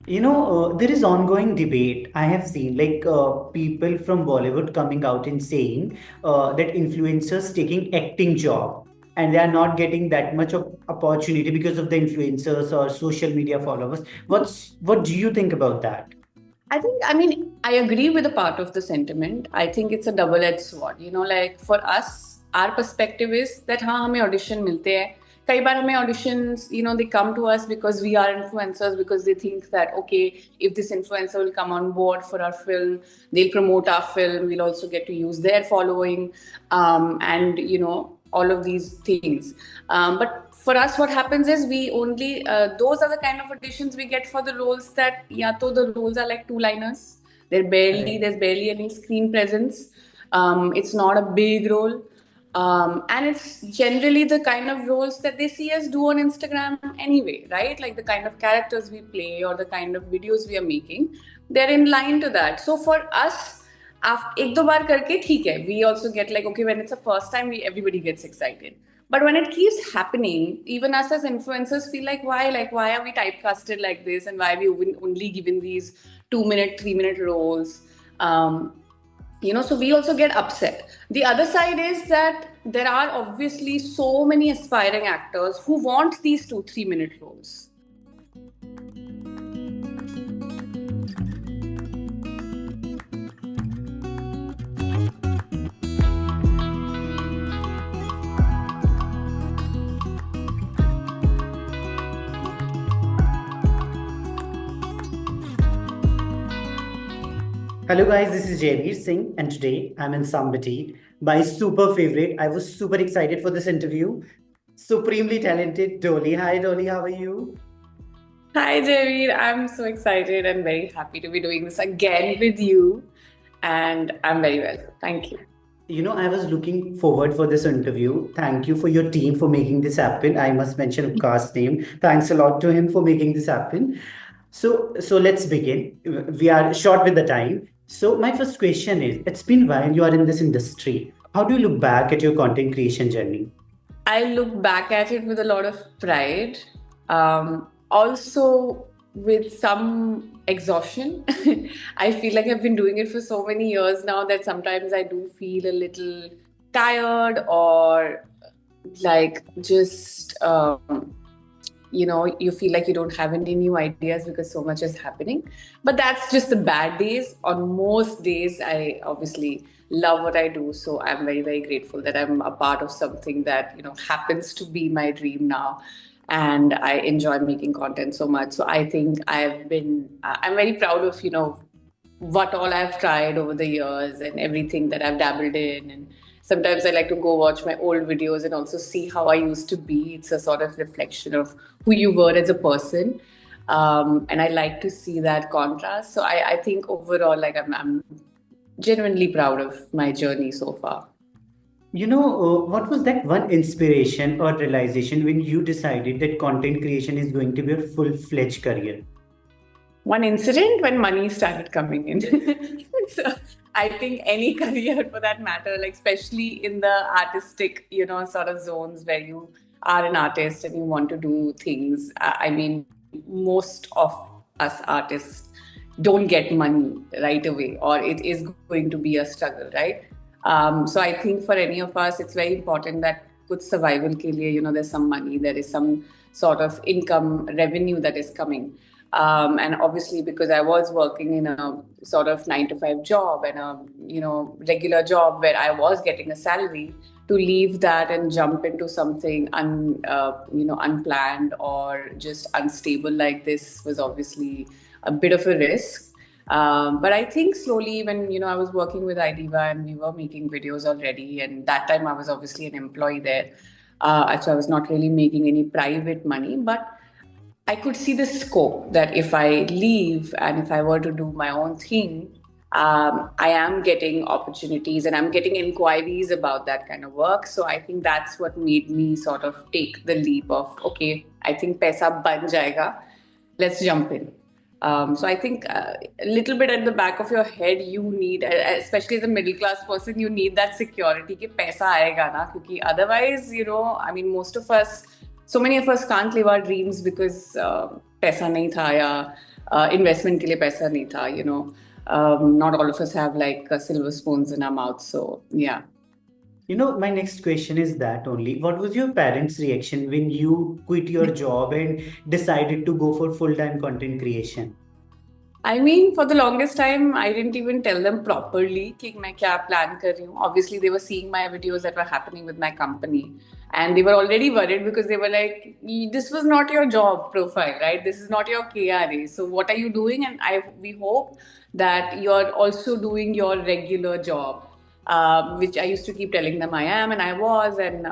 There is ongoing debate. I have seen people from Bollywood coming out and saying that influencers taking acting job and they are not getting that much of opportunity because of the influencers or social media followers. What do you think about that? I agree with a part of the sentiment. I think it's a double-edged sword. Like for us, our perspective is that हाँ हमें audition मिलते हैं. कई बार हमें auditions, they come to us because we are influencers because they think that okay, if this influencer will come on board for our film, they'll promote our film. We'll also get to use their following, and all of these things. But for us, what happens is we only those are the kind of auditions we get for the roles that yeah, so the roles are like two-liners. Correct. There's barely any screen presence. It's not a big role. And it's generally the kind of roles that they see us do on Instagram anyway, right? Like the kind of characters we play or the kind of videos we are making, they're in line to that. So for us, एक दो बार करके ठीक है. We also get like okay when it's the first time, we everybody gets excited. But when it keeps happening, even us as influencers feel like why are we typecasted like this, and why are we only given these 2 minute, 3 minute roles? So we also get upset. The other side is that there are obviously so many aspiring actors who want these 2 3 minute roles. Hello guys, this is Javeer Singh, and today I'm in Sambati, my super favorite. I was super excited for this interview. Supremely talented Dolly. Hi Dolly, how are you? Hi, Javeer. I'm so excited and very happy to be doing this again with you. And I'm very well. Thank you. I was looking forward for this interview. Thank you for your team for making this happen. I must mention Ukash's name. Thanks a lot to him for making this happen. So let's begin. We are short with the time. So my first question is, it's been a while you are in this industry. How do you look back at your content creation journey? I look back at it with a lot of pride, also with some exhaustion. I feel like I've been doing it for so many years now that sometimes I do feel a little tired or like just you feel like you don't have any new ideas because so much is happening. But that's just the bad days. On most days I obviously love what I do, so I'm very very grateful that I'm a part of something that happens to be my dream now, and I enjoy making content so much. So I think I'm very proud of what all I've tried over the years and everything that I've dabbled in. And sometimes I like to go watch my old videos and also see how I used to be. It's a sort of reflection of who you were as a person. And I like to see that contrast. So I think overall, like I'm genuinely proud of my journey so far. What was that one inspiration or realization when you decided that content creation is going to be a full-fledged career? One incident when money started coming in. So I think any career for that matter, like especially in the artistic, sort of zones where you are an artist and you want to do things. I mean, most of us artists don't get money right away, or it is going to be a struggle, right? So I think for any of us, it's very important that good survival ke liye, there's some money, there is some sort of income revenue that is coming. And obviously, because I was working in a sort of 9 to 5 job and a regular job where I was getting a salary, to leave that and jump into something unplanned or just unstable like this was obviously a bit of a risk. But I think slowly, when I was working with IDEVA and we were making videos already, and that time I was obviously an employee there, so I was not really making any private money, but I could see the scope that if I leave and if I were to do my own thing, I am getting opportunities and I'm getting inquiries about that kind of work. So I think that's what made me sort of take the leap of, okay, I think paisa ban jayega, let's jump in. So I think a little bit at the back of your head, you need, especially as a middle class person, you need that security कि पैसा आएगा ना, क्योंकि otherwise, I mean, most of us, so many of us can't live our dreams because पैसा नहीं था या investment के लिए पैसा नहीं था, you know. Not all of us have like silver spoons in our mouth. So yeah. My next question is that only. What was your parents' reaction when you quit your job and decided to go for full-time content creation? I mean, for the longest time, I didn't even tell them properly कि मैं क्या plan कर रही हूँ. Obviously, they were seeing my videos that were happening with my company, and they were already worried because they were like, "This was not your job profile, right? This is not your KRA. So what are you doing?" And we hope that you're also doing your regular job, which I used to keep telling them I am, and I was, and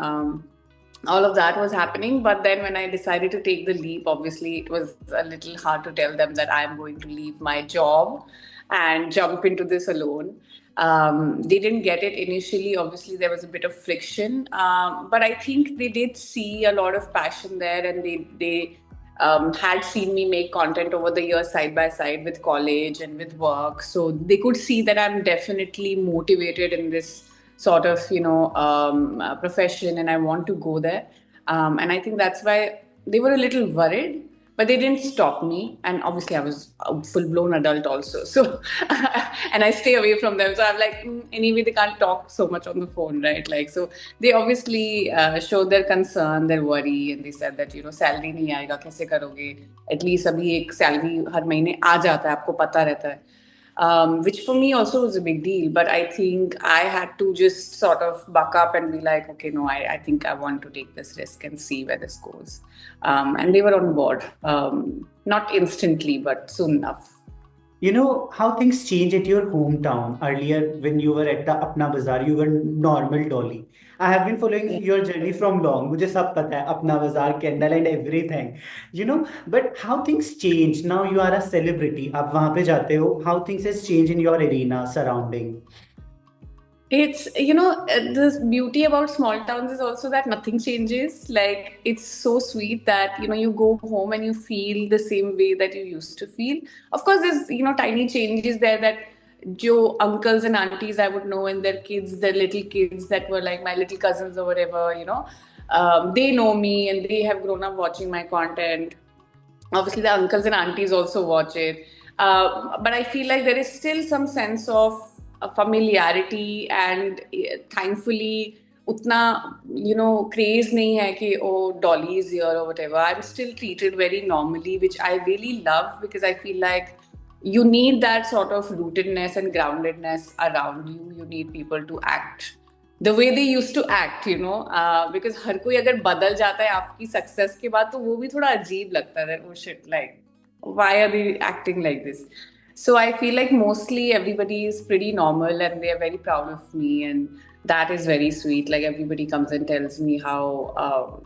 all of that was happening. But then when I decided to take the leap, obviously it was a little hard to tell them that I'm going to leave my job and jump into this alone. They didn't get it initially. Obviously, there was a bit of friction, but I think they did see a lot of passion there, and they had seen me make content over the years side by side with college and with work. So they could see that I'm definitely motivated in this sort of profession, and I want to go there. And I think that's why they were a little worried, but they didn't stop me. And obviously, I was a full blown adult also, so and I stay away from them. So I'm like, anyway, they can't talk so much on the phone, right? Like, so they obviously showed their concern, their worry, and they said that salary नहीं आएगा कैसे करोगे? At least अभी एक salary हर महीने आ जाता है, आपको पता रहता है. Which for me also was a big deal. But I think I had to just sort of buck up and be like, okay, no, I think I want to take this risk and see where this goes. And they were on board. Not instantly, but soon enough. You know how things change at your hometown. Earlier, when you were at the Apna Bazaar, you were normal Dolly. I have been following your journey from long. मुझे सब पता है, Apna Bazaar, Kendall and everything. But how things change. Now you are a celebrity. आप वहाँ पे जाते हो. How things has changed in your arena surrounding. It's, the beauty about small towns is also that nothing changes. Like, it's so sweet that, you go home and you feel the same way that you used to feel. Of course, there's, tiny changes there that Joe uncles and aunties I would know, and their kids, their little kids that were like my little cousins or whatever, they know me and they have grown up watching my content. Obviously, the uncles and aunties also watch it. But I feel like there is still some sense of familiarity, and thankfully, utna, craze nahi hai ki, oh, Dolly is here or whatever. I'm still treated very normally, which I really love, because I feel like you need that sort of rootedness and groundedness around you. You need people to act the way they used to act, because हर कोई अगर बदल जाता है आपकी success के बाद, तो वो भी थोड़ा अजीब लगता है. Oh shit, like, why are they acting like this? So I feel like mostly everybody is pretty normal and they are very proud of me, and that is very sweet. Like, everybody comes and tells me how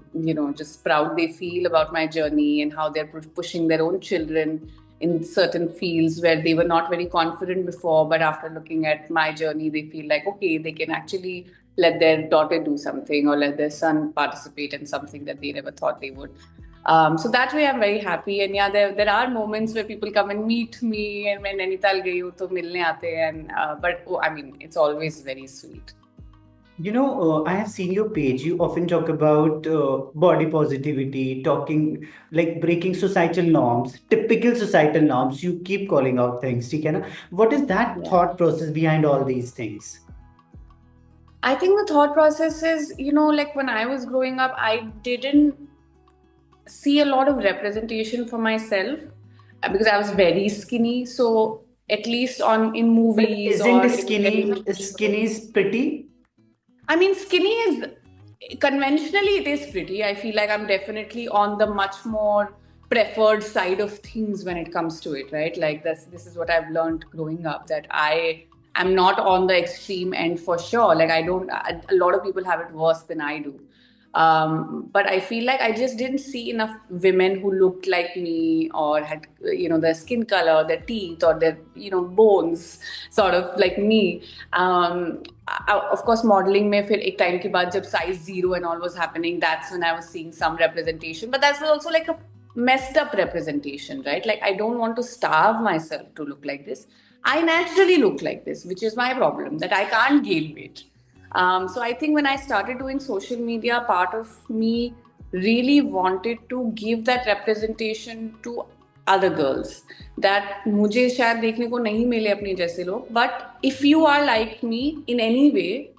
just proud they feel about my journey, and how they're pushing their own children in certain fields where they were not very confident before, but after looking at my journey, they feel like, okay, they can actually let their daughter do something, or let their son participate in something that they never thought they would. So that way I'm very happy. And yeah, there are moments where people come and meet me, and when Nainital gayi hu, to milne aate hain. But I mean, it's always very sweet. I have seen your page. You often talk about body positivity, talking like breaking societal norms, typical societal norms. You keep calling out things. ठीक है ना? What is that thought process behind all these things? I think the thought process is, like when I was growing up, I didn't see a lot of representation for myself because I was very skinny. So at least in movies, but isn't skinny is pretty? I mean, skinny is conventionally it is pretty. I feel like I'm definitely on the much more preferred side of things when it comes to it, right? Like, this is what I've learned growing up, that I'm not on the extreme end for sure. Like, a lot of people have it worse than I do. But I feel like I just didn't see enough women who looked like me, or had, their skin color, their teeth, or their, bones sort of like me. Of course, modeling mein fir ek time ke baad jab size 0 and all was happening, that's when I was seeing some representation. But that's also like a messed up representation, right? Like, I don't want to starve myself to look like this. I naturally look like this, which is my problem, that I can't gain weight. So I think when I started doing social media, part of me really wanted to give that representation to other girls that मुझे शायद देखने को नहीं मिले अपने जैसे लोग, but if you are like me in any way,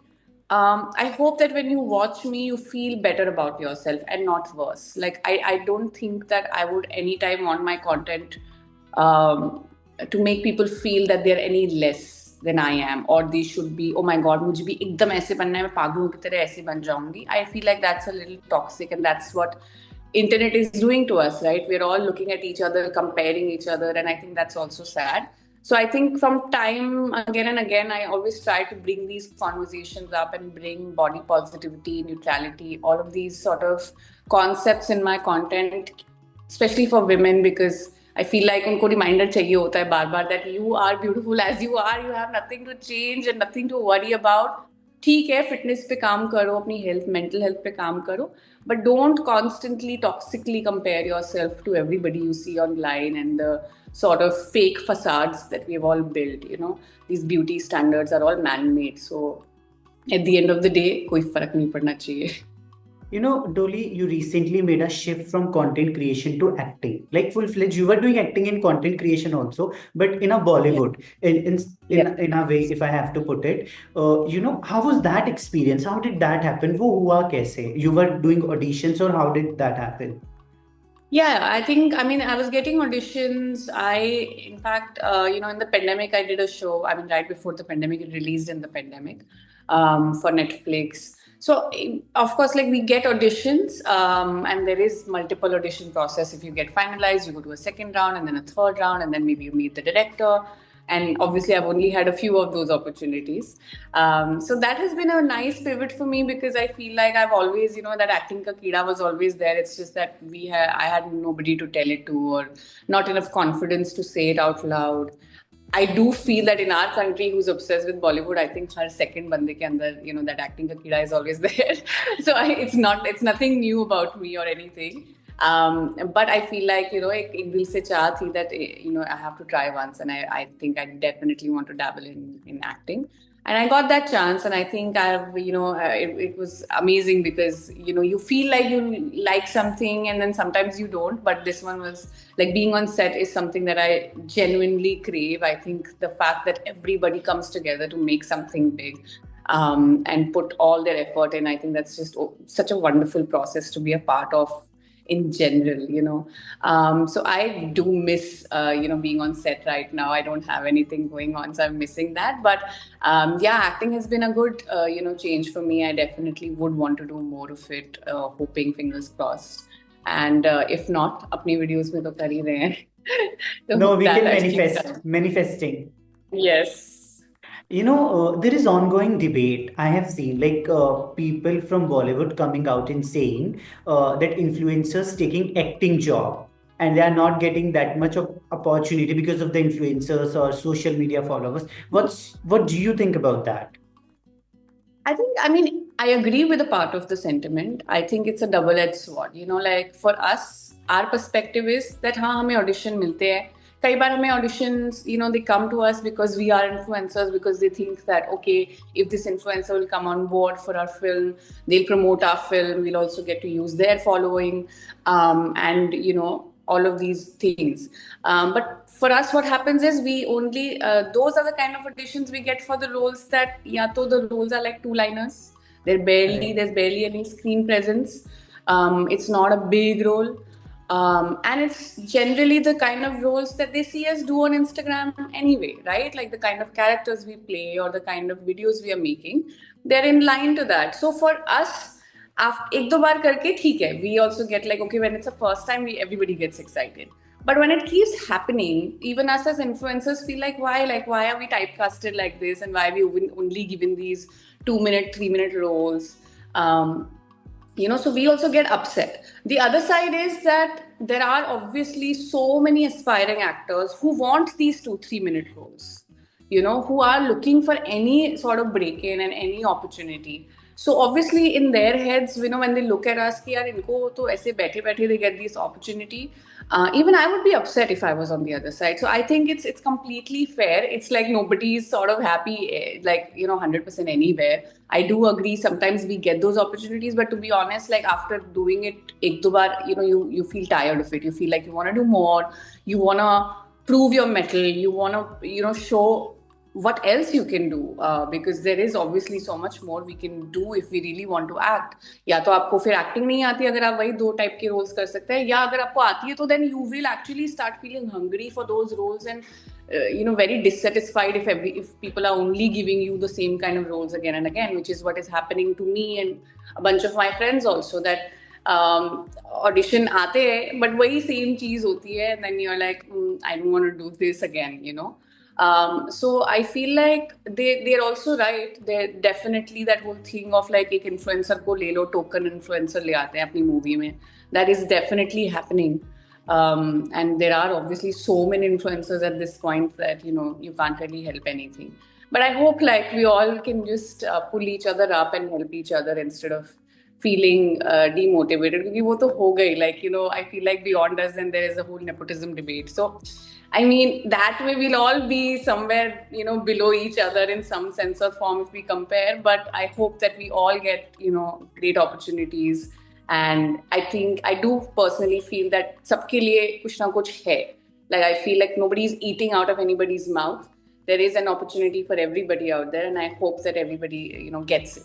I hope that when you watch me, you feel better about yourself and not worse. Like I don't think that I would anytime want my content um, to make people feel that they're any less than I am, or they should be, oh my god, मुझे भी एकदम ऐसे बनना है, मैं पागलों की तरह ऐसे बन जाऊंगी. I feel like that's a little toxic, and that's what internet is doing to us, right? We're all looking at each other, comparing each other, and I think that's also sad. So I think from time again and again, I always try to bring these conversations up and bring body positivity, neutrality, all of these sort of concepts in my content, especially for women, because I feel like उनको reminder चाहिए होता है बार बार that you are beautiful as you are, you have nothing to change and nothing to worry about. ठीक है, fitness पे काम करो, अपनी हेल्थ, मेंटल हेल्थ पे काम करो, but don't constantly toxically compare yourself to everybody you see online and the sort of fake facades that we've all built. You know, these beauty standards are all man-made. So at the end of the day, कोई फर्क नहीं पड़ना चाहिए. You know, Dolly, you recently made a shift from content creation to acting. Like full-fledged, you were doing acting in content creation also, but in a Bollywood, in a way, if I have to put it. You know, how was that experience? How did that happen? वो हुआ कैसे? You were doing auditions, or how did that happen? Yeah, I mean, I was getting auditions. In fact, in the pandemic, I did a show. I mean, right before the pandemic, it released in the pandemic for Netflix. So, of course, like we get auditions, and there is multiple audition process. If you get finalized, you go to a second round and then a third round, and then maybe you meet the director. And obviously, I've only had a few of those opportunities. So that has been a nice pivot for me, because I feel like I've always, that acting ka keeda was always there. It's just that I had nobody to tell it to, or not enough confidence to say it out loud. I do feel that in our country, who's obsessed with Bollywood, I think her second bande ke andar, that acting ka keeda is always there. So it's nothing new about me or anything. But I feel like, ek dil se chaah thi that, I have to try once, and I think I definitely want to dabble in acting. And I got that chance, and I think it was amazing, because, you feel like you like something and then sometimes you don't. But this one was like, being on set is something that I genuinely crave. I think the fact that everybody comes together to make something big, and put all their effort in, I think that's just such a wonderful process to be a part of in general. So I do miss, being on set right now. I don't have anything going on, so I'm missing that. But acting has been a good, change for me. I definitely would want to do more of it, hoping, fingers crossed. And if not, apni videos mein to kar hi rahe hain. So No, we that can I keep manifesting. Yes. You know, there is ongoing debate. I have seen like people from Bollywood coming out and saying that influencers taking acting job, and they are not getting that much of opportunity because of the influencers or social media followers. What do you think about that? I agree with a part of the sentiment. I think it's a double-edged sword. Like for us, our perspective is that हाँ हमें audition मिलते हैं. कई बार हमें auditions, they come to us because we are influencers, because they think that, okay, if this influencer will come on board for our film, they'll promote our film, we'll also get to use their following, and, all of these things. But for us, what happens is we only, those are the kind of auditions we get for the roles that, the roles are like two-liners. There's barely any screen presence. It's not a big role. And it's generally the kind of roles that they see us do on Instagram anyway, right? Like the kind of characters we play or the kind of videos we are making, they're in line to that. So for us, ek do baar karke theek hai. We also get like, okay, when it's the first time, everybody gets excited. But when it keeps happening, even us as influencers feel like, why are we typecasted like this, and why are we only given these 2-minute, 3-minute roles? So we also get upset. The other side is that there are obviously so many aspiring actors who want these 2-3 minute roles, who are looking for any sort of break-in and any opportunity. So obviously in their heads, you know, when they look at us कि यार इनको तो ऐसे बैठे बैठे they get this opportunity. Even I would be upset if I was on the other side. So I think it's completely fair. It's like nobody's sort of happy, like, you know, 100% anywhere. I do agree. Sometimes we get those opportunities, but to be honest, like after doing it ek do baar, you know, you feel tired of it. You feel like you want to do more. You want to prove your mettle. You want to, you know, show what else you can do, because there is obviously so much more we can do if we really want to act. या तो आपको फिर acting नहीं आती अगर आप वही दो टाइप के रोल्स कर सकते हैं, या अगर आपको आती है तो then you will actually start feeling hungry for those roles and you know, very dissatisfied if people are only giving you the same kind of roles again and again, which is what is happening to me and a bunch of my friends also, that audition आते हैं but वही same चीज होती है and then you're like, I don't want to do this again, you know. So I feel like they're also right. They're definitely that whole thing of like एक influencer को ले लो, token influencer ले आते हैं अपनी movie में. That is definitely happening. And there are obviously so many influencers at this point that, you know, you can't really help anything. But I hope like we all can just pull each other up and help each other instead of feeling demotivated. क्योंकि वो तो हो गई, like, you know, I feel like beyond us then there is a whole nepotism debate. So I mean, that way we'll all be somewhere, you know, below each other in some sense or form if we compare. But I hope that we all get, you know, great opportunities. And I think I do personally feel that सबके लिए कुछ ना कुछ है. Like I feel like nobody is eating out of anybody's mouth. There is an opportunity for everybody out there, and I hope that everybody, you know, gets it.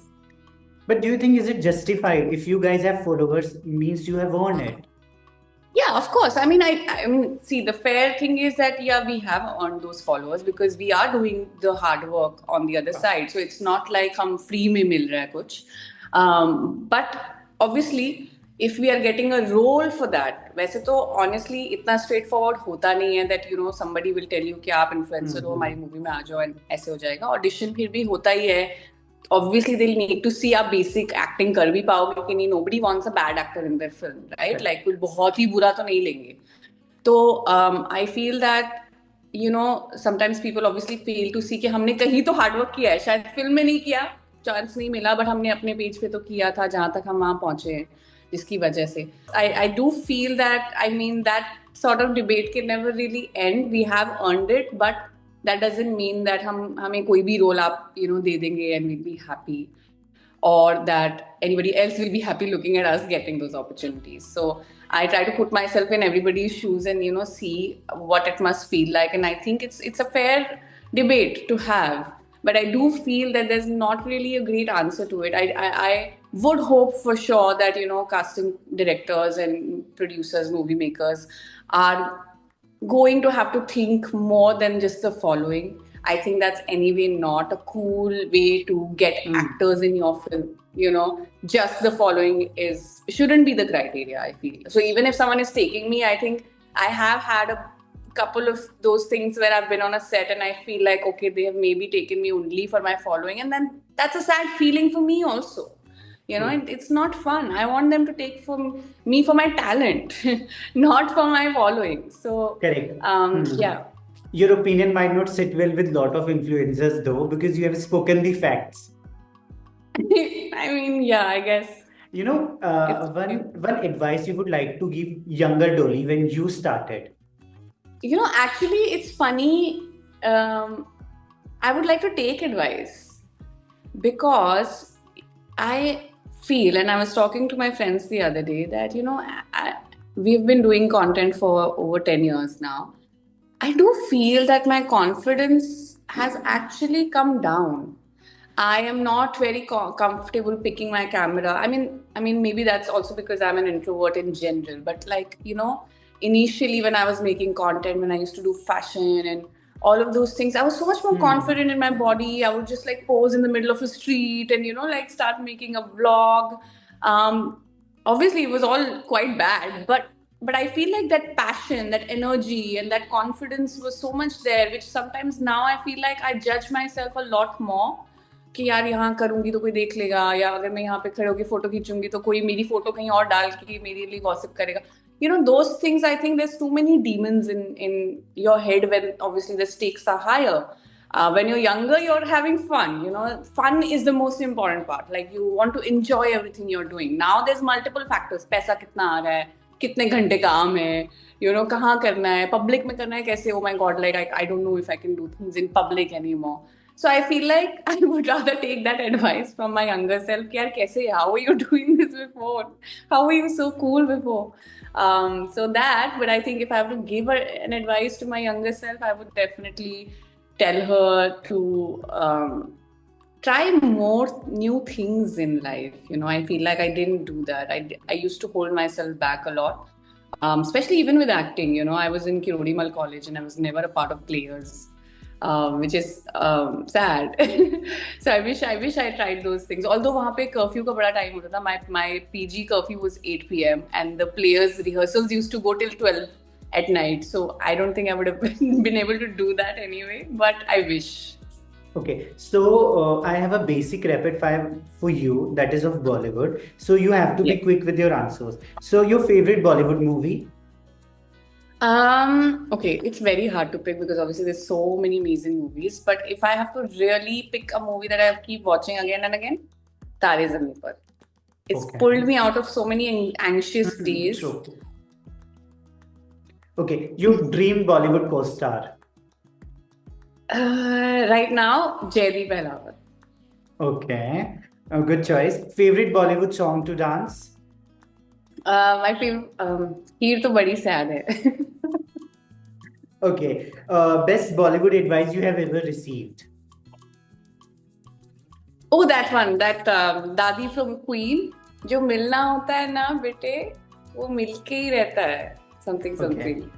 But do you think is it justified if you guys have followers means you have earned it? Yeah, of course. I mean, I mean, see, the fair thing is that, yeah, we have earned those followers because we are doing the hard work on the other side. So it's not like हम free में मिल रहा है कुछ. But obviously, if we are getting a role for that, वैसे तो honestly इतना straightforward होता नहीं है that, you know, somebody will tell you कि आप influencer हो, हमारी movie में आ जाओ and ऐसे हो जाएगा. Audition फिर भी होता ही है. Obviously they'll need to see आप basic acting कर भी पाओगे कि नहीं. Nobody wants a bad actor in their film, right? Like कुछ बहुत ही बुरा तो नहीं लेंगे. तो I feel that, you know, sometimes people obviously fail to see कि हमने कहीं तो hard work किया है, शायद फिल्म में नहीं किया, चांस नहीं मिला, but हमने अपने पेज पे तो किया था जहाँ तक हम वहाँ पहुँचे हैं, जिसकी वजह से I do feel that, I mean, that sort of debate can never really end. We have earned it, but that doesn't mean that हमें कोई भी role आप, you know, दे देंगे and we'll be happy, or that anybody else will be happy looking at us getting those opportunities. So I try to put myself in everybody's shoes and, you know, see what it must feel like. And I think it's a fair debate to have. But I do feel that there's not really a great answer to it. I would hope for sure that, you know, casting directors and producers, movie makers are going to have to think more than just the following. I think that's anyway not a cool way to get actors in your film. You know, just the following shouldn't be the criteria, I feel. So even if someone is taking me, I think I have had a couple of those things where I've been on a set and I feel like, okay, they have maybe taken me only for my following, and then that's a sad feeling for me also. You know, it's not fun. I want them to take from me for my talent, not for my following. So, Correct. Yeah. Your opinion might not sit well with a lot of influencers though, because you have spoken the facts. I mean, yeah, I guess. You know, one advice you would like to give younger Dolly when you started? You know, actually, it's funny. I would like to take advice because I feel, and I was talking to my friends the other day, that, you know, we've been doing content for over 10 years now. I do feel that my confidence has actually come down. I am not very comfortable picking my camera. I mean, maybe that's also because I'm an introvert in general. But like, you know, initially when I was making content, when I used to do fashion and all of those things, I was so much more confident in my body. I would just like pose in the middle of a street and, you know, like start making a vlog. Obviously, it was all quite bad, but I feel like that passion, that energy, and that confidence was so much there, which sometimes now I feel like I judge myself a lot more. कि यार यहाँ करूँगी तो कोई देख लेगा, या अगर मैं यहाँ पे खड़े होकर फोटो खींचूंगी तो कोई मेरी फोटो कहीं और डाल के मेरे लिए गॉसिप करेगा. You know, those things, I think there's too many demons in your head when obviously the stakes are higher. When you're younger, you're having fun. Fun is the most important part. Like you want to enjoy everything you're doing. Now there's multiple factors. पैसा कितना आ रहा है, कितने घंटे काम है, कहाँ करना है, public में करना है कैसे? Oh my God, like I don't know if I can do things in public anymore. So I feel like I would rather take that advice from my younger self. कि यार कैसे? How were you doing this before? How were you so cool before? So that, but I think if I have to give an advice to my younger self, I would definitely tell her to try more new things in life. I feel like I didn't do that. I used to hold myself back a lot, especially even with acting. I was in Kirodimal College and I was never a part of players. Which is sad. So I wish I tried those things. Although वहाँ पे curfew का बड़ा time होता था. My PG curfew was 8 p.m. and the players' rehearsals used to go till 12 at night. So I don't think I would have been able to do that anyway. But I wish. Okay, so I have a basic rapid fire for you that is of Bollywood. So you have to be quick with your answers. So your favorite Bollywood movie? Okay, it's very hard to pick because obviously there's so many amazing movies. But if I have to really pick a movie that I keep watching again and again, Tare Zameen Par. It's pulled me out of so many anxious days. True. Okay, your dream Bollywood co-star? Right now, Jaideep Ahlawat. Okay, a good choice. Favorite Bollywood song to dance? My favorite, Heer to badi sad hai. Okay, best Bollywood advice you have ever received? Oh, that one, that Dadi from Queen. जो मिलना होता है ना बेटे, वो मिलके ही रहता है. Something.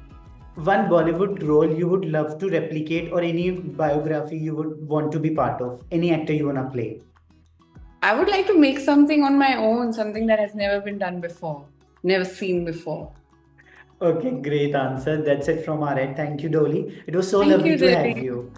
One Bollywood role you would love to replicate or any biography you would want to be part of? Any actor you want to play? I would like to make something on my own, something that has never been done before, never seen before. Okay, great answer. That's it from our end. Thank you, Dolly. It was so Thank lovely you, to have Jyoti. you.